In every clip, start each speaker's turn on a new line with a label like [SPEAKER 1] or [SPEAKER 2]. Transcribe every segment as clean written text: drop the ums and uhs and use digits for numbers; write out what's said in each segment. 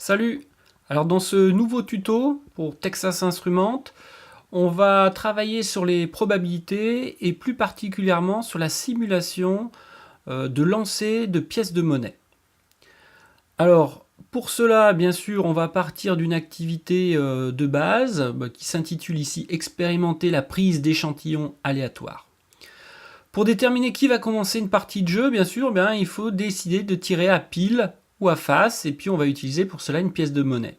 [SPEAKER 1] Salut! Alors dans ce nouveau tuto pour Texas Instruments, on va travailler sur les probabilités et plus particulièrement sur la simulation de lancer de pièces de monnaie. Alors pour cela, bien sûr, on va partir d'une activité de base qui s'intitule ici expérimenter la prise d'échantillons aléatoires. Pour déterminer qui va commencer une partie de jeu, bien sûr, il faut décider de tirer à pile ou à face, et puis on va utiliser pour cela une pièce de monnaie.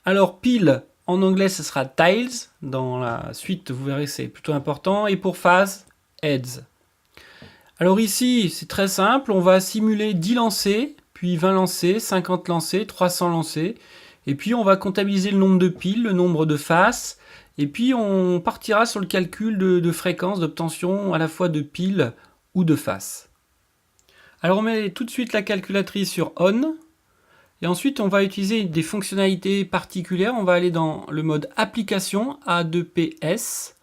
[SPEAKER 1] Alors pile, en anglais ce sera tiles, dans la suite vous verrez c'est plutôt important, et pour face, heads. Alors ici c'est très simple, on va simuler 10 lancers, puis 20 lancers, 50 lancers, 300 lancers, et puis on va comptabiliser le nombre de piles, le nombre de faces, et puis on partira sur le calcul de fréquence d'obtention à la fois de piles ou de faces. Alors on met tout de suite la calculatrice sur on, et ensuite on va utiliser des fonctionnalités particulières, on va aller dans le mode application A2PS,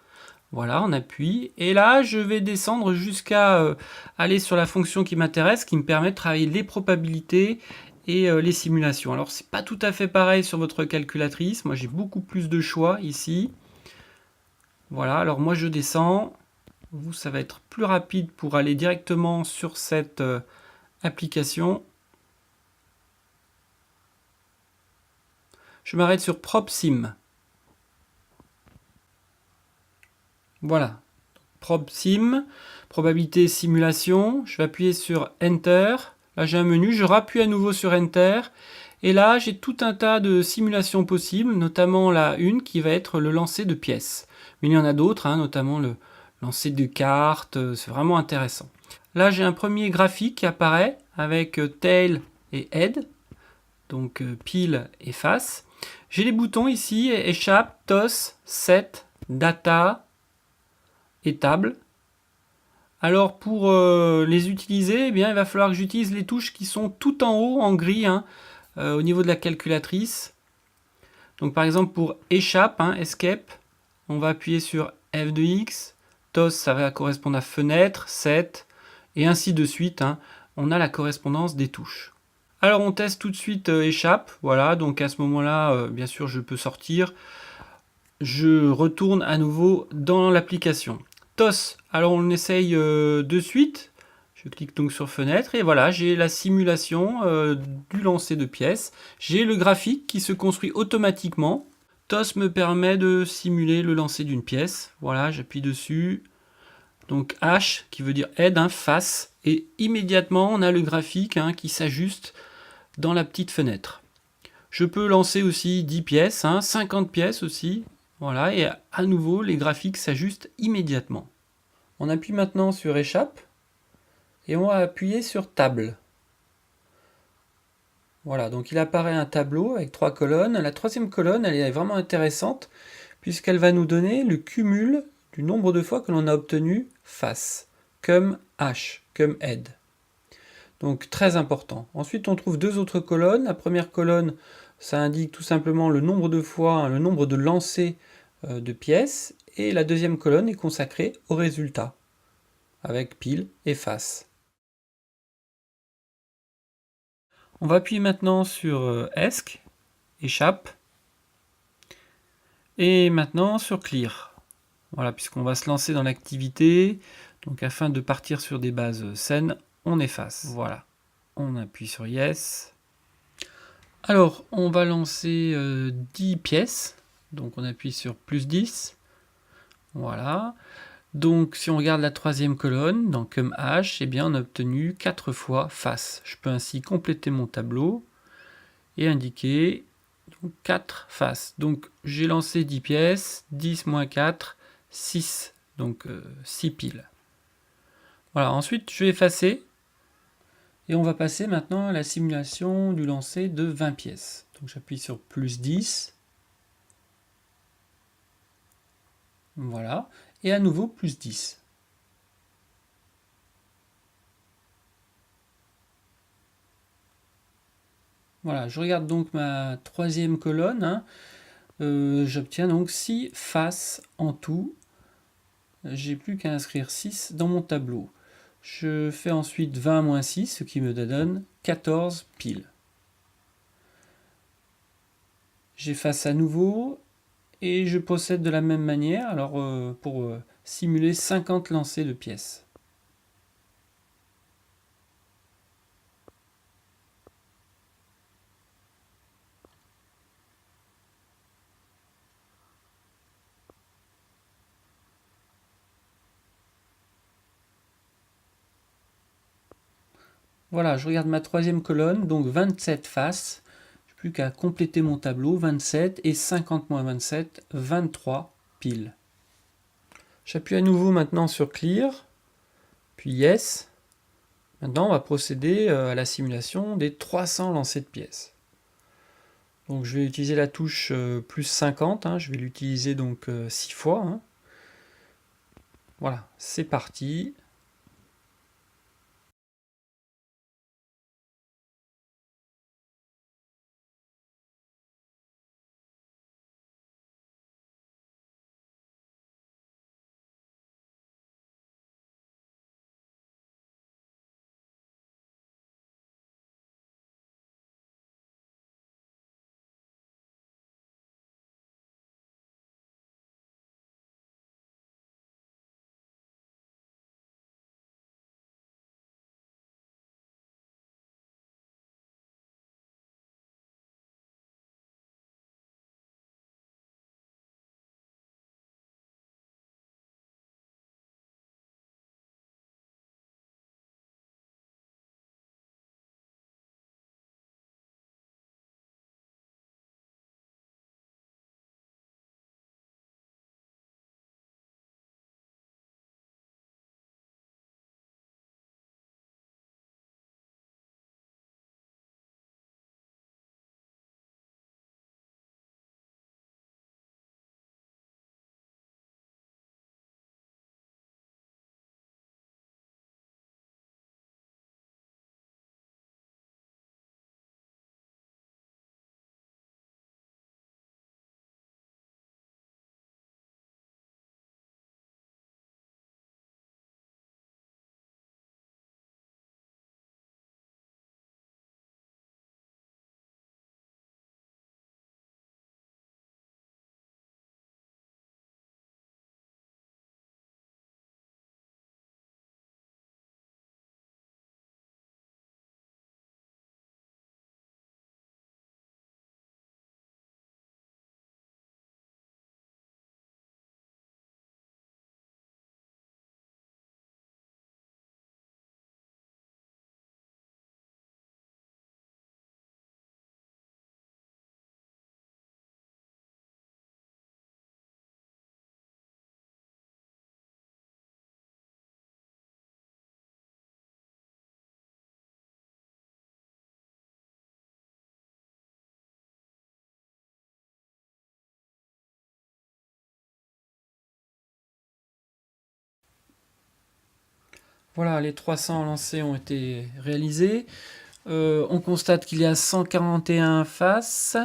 [SPEAKER 1] voilà on appuie, et là je vais descendre jusqu'à aller sur la fonction qui m'intéresse, qui me permet de travailler les probabilités et les simulations. Alors c'est pas tout à fait pareil sur votre calculatrice, moi j'ai beaucoup plus de choix ici. Voilà, alors moi je descends, vous ça va être plus rapide pour aller directement sur cette application. Je m'arrête sur ProbSim. Voilà, ProbSim, probabilité simulation. Je vais appuyer sur Enter. Là j'ai un menu, je rappuie à nouveau sur Enter. Et là j'ai tout un tas de simulations possibles, notamment la une qui va être le lancer de pièces. Mais il y en a d'autres, notamment le lancer de cartes, c'est vraiment intéressant. Là j'ai un premier graphique qui apparaît avec tail et head, donc pile et face. J'ai les boutons ici, échappe, toss, set, data et table. Alors pour les utiliser, il va falloir que j'utilise les touches qui sont tout en haut en gris au niveau de la calculatrice. Donc par exemple pour échappe, escape, on va appuyer sur F de X, toss ça va correspondre à fenêtre, set, et ainsi de suite. On a la correspondance des touches. Alors on teste tout de suite échappe, voilà, donc à ce moment-là, bien sûr je peux sortir. Je retourne à nouveau dans l'application. Toss, alors on essaye de suite. Je clique donc sur fenêtre et voilà, j'ai la simulation du lancer de pièces. J'ai le graphique qui se construit automatiquement. Toss me permet de simuler le lancer d'une pièce. Voilà, j'appuie dessus. Donc H qui veut dire head, face. Et immédiatement, on a le graphique qui s'ajuste dans la petite fenêtre. Je peux lancer aussi 10 pièces, 50 pièces aussi. Voilà, et à nouveau, les graphiques s'ajustent immédiatement. On appuie maintenant sur échappe et on va appuyer sur table. Voilà, donc il apparaît un tableau avec 3 colonnes. La troisième colonne, elle est vraiment intéressante puisqu'elle va nous donner le cumul du nombre de fois que l'on a obtenu face, comme H, comme head. Donc très important. Ensuite, on trouve deux autres colonnes. La première colonne, ça indique tout simplement le nombre de fois, le nombre de lancers de pièces. Et la deuxième colonne est consacrée au résultat, avec pile et face. On va appuyer maintenant sur ESC, échappe, et maintenant sur Clear. Voilà, puisqu'on va se lancer dans l'activité, donc afin de partir sur des bases saines, on efface. Voilà, on appuie sur Yes. Alors, on va lancer 10 pièces, donc on appuie sur plus 10. Voilà. Donc, si on regarde la troisième colonne, dans comme H, on a obtenu 4 fois face. Je peux ainsi compléter mon tableau et indiquer 4 faces. Donc, j'ai lancé 10 pièces, 10 moins 4, 6. Donc, 6 piles. Voilà, ensuite, je vais effacer. Et on va passer maintenant à la simulation du lancer de 20 pièces. Donc, j'appuie sur plus 10. Voilà. Et à nouveau, plus 10. Voilà, je regarde donc ma troisième colonne. J'obtiens donc 6 faces en tout. J'ai plus qu'à inscrire 6 dans mon tableau. Je fais ensuite 20 moins 6, ce qui me donne 14 piles. J'efface à nouveau et je procède de la même manière alors pour simuler 50 lancers de pièces. Voilà, je regarde ma troisième colonne, donc 27 faces. Je n'ai plus qu'à compléter mon tableau, 27 et 50 moins 27, 23 piles. J'appuie à nouveau maintenant sur Clear, puis Yes. Maintenant, on va procéder à la simulation des 300 lancers de pièces. Donc je vais utiliser la touche plus 50, je vais l'utiliser donc 6 fois. Voilà, c'est parti. Voilà, les 300 lancers ont été réalisés. On constate qu'il y a 141 faces.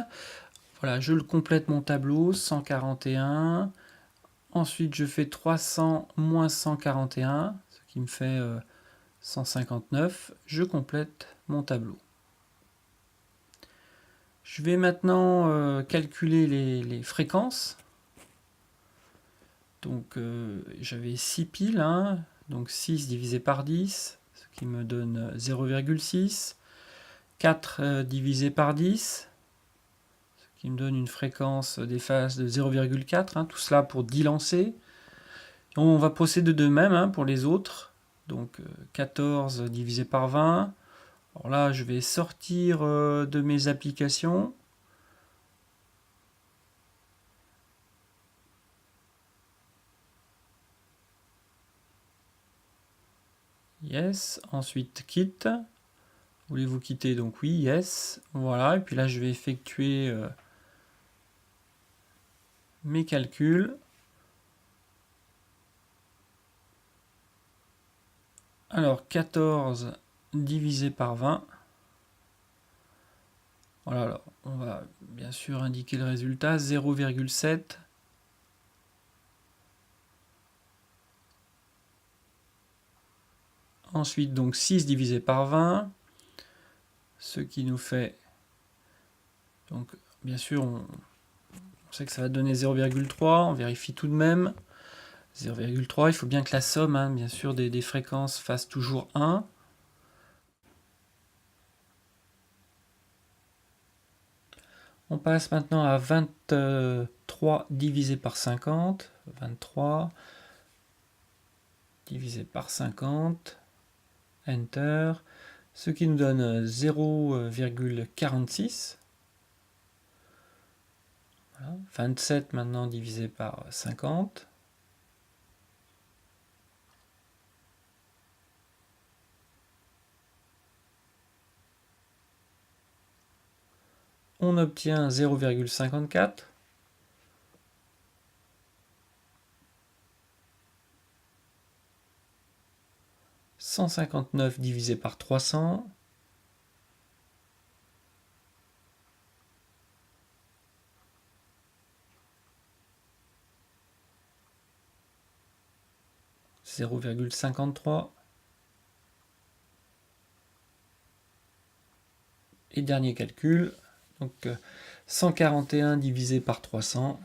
[SPEAKER 1] Voilà, je le complète mon tableau, 141. Ensuite, je fais 300 moins 141, ce qui me fait 159. Je complète mon tableau. Je vais maintenant calculer les fréquences. Donc, j'avais 6 piles, donc 6 divisé par 10, ce qui me donne 0,6. 4 divisé par 10, ce qui me donne une fréquence des phases de 0,4, tout cela pour 10 lancers. On va procéder de même pour les autres. Donc 14 divisé par 20. Alors là, je vais sortir de mes applications. Yes. Ensuite, quitte. Voulez-vous quitter? Donc oui, yes. Voilà. Et puis là, je vais effectuer mes calculs. Alors, 14 divisé par 20. Voilà, alors, on va bien sûr indiquer le résultat, 0,7. Ensuite, donc 6 divisé par 20, ce qui nous fait, donc bien sûr, On sait que ça va donner 0,3. On vérifie tout de même. 0,3, il faut bien que la somme, hein, bien sûr, des fréquences fasse toujours 1. On passe maintenant à 23 divisé par 50. 23 divisé par 50. Enter. Ce qui nous donne 0,46. Voilà. 27 maintenant divisé par 50. On obtient 0,54. « 159 divisé par 300. » « 0,53. » Et dernier calcul, donc 141 divisé par 300.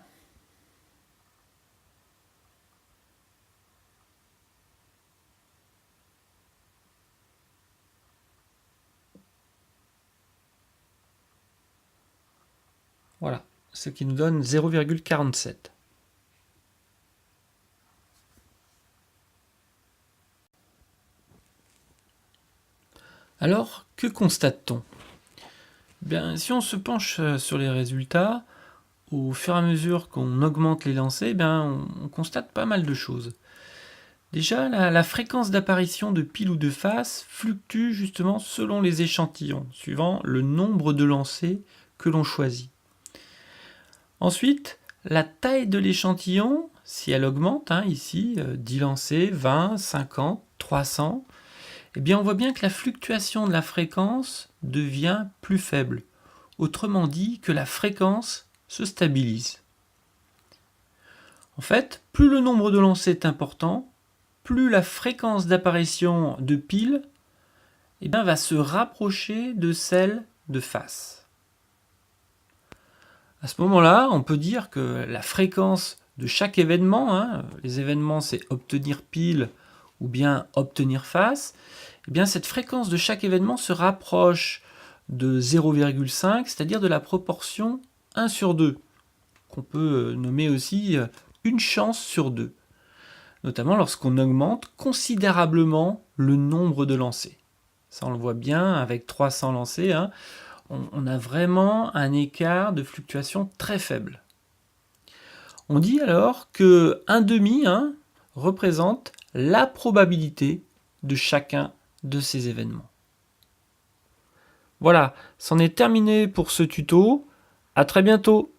[SPEAKER 1] Voilà, ce qui nous donne 0,47. Alors, que constate-t-on? Bien, si on se penche sur les résultats, au fur et à mesure qu'on augmente les lancers, on constate pas mal de choses. Déjà, la fréquence d'apparition de pile ou de face fluctue justement selon les échantillons, suivant le nombre de lancers que l'on choisit. Ensuite, la taille de l'échantillon, si elle augmente, hein, ici, 10 lancers, 20, 50, 300, eh bien on voit bien que la fluctuation de la fréquence devient plus faible. Autrement dit, que la fréquence se stabilise. En fait, plus le nombre de lancers est important, plus la fréquence d'apparition de pile va se rapprocher de celle de face. À ce moment-là, on peut dire que la fréquence de chaque événement, hein, les événements c'est obtenir pile ou bien obtenir face, cette fréquence de chaque événement se rapproche de 0,5, c'est-à-dire de la proportion 1 sur 2, qu'on peut nommer aussi une chance sur 2, notamment lorsqu'on augmente considérablement le nombre de lancers. Ça on le voit bien avec 300 lancers, hein, on a vraiment un écart de fluctuation très faible. On dit alors que 1/2 représente la probabilité de chacun de ces événements. Voilà, c'en est terminé pour ce tuto. À très bientôt.